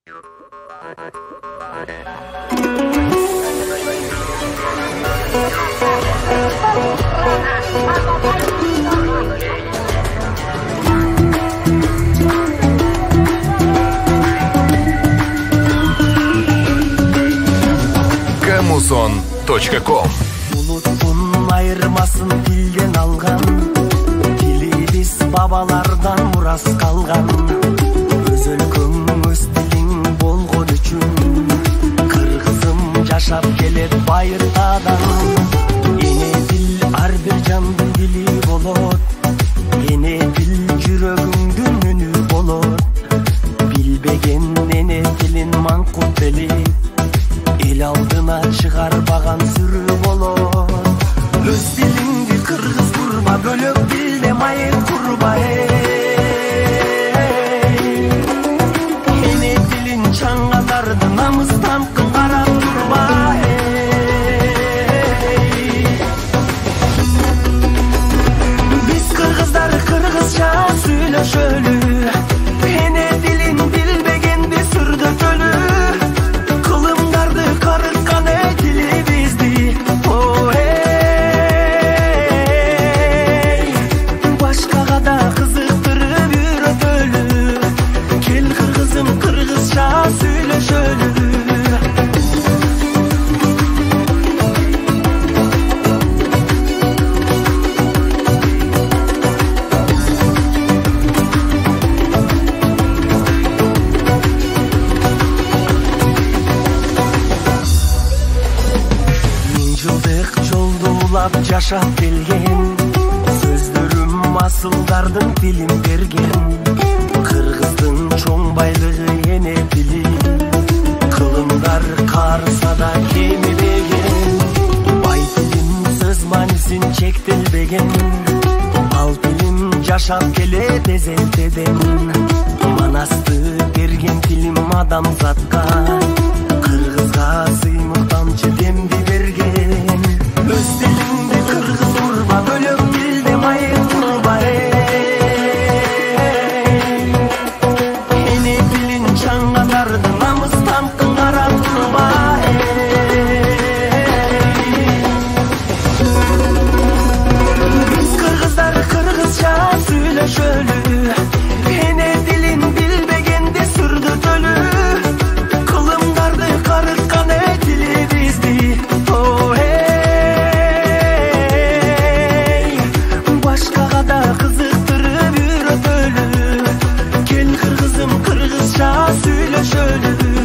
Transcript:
Kamuson.com Unutun ayırmasın dilden algan, dili biz babalardan muras kalgan. Öz өлкөң öz dilin bolgon üçün, kırgızım жашап келет байыртадан. Эне дил ар бир жандын дили болот, эне дил жүрөгүңдүн үнү болот. Билбеген эне дилин маңкут делип, эл алдына чыгарбаган сүрү болот. Өз дилиңди кыргыз курба, бөлөк дилде майыр курба. Эне дилин чаңгандарды намыстан карап турба. Биз кыргыздар кыргызча сүйлөшөлү, эне дилин билбегенди сүрдөтөлү. Жашап келген сөздөрүм асылдардын тилин берген. Кыргыздын чоң байлыгы эне тили, кылымдар карыса да кемибеген. Бай тилин сөз маанисин чектелбеген, ал тилим жашап келет эзелтеден. Манасты берген тилим адамзатка, кыргызга сыймык тамчы демди берген. Өз дилиңди кыргыз курба, бөлөк дилде майыр курба. Эне дилин чаңгандарды намыстан карап турба. Биз кыргыздар кыргызча сүйлөшөлү, эне дилин билбегенди сүрдөтөлү. Кылымдарды карыткан тили бизди. Кызыктырып үйрөтөлү, кел кыргызым кыргызча сүйлөшөлү.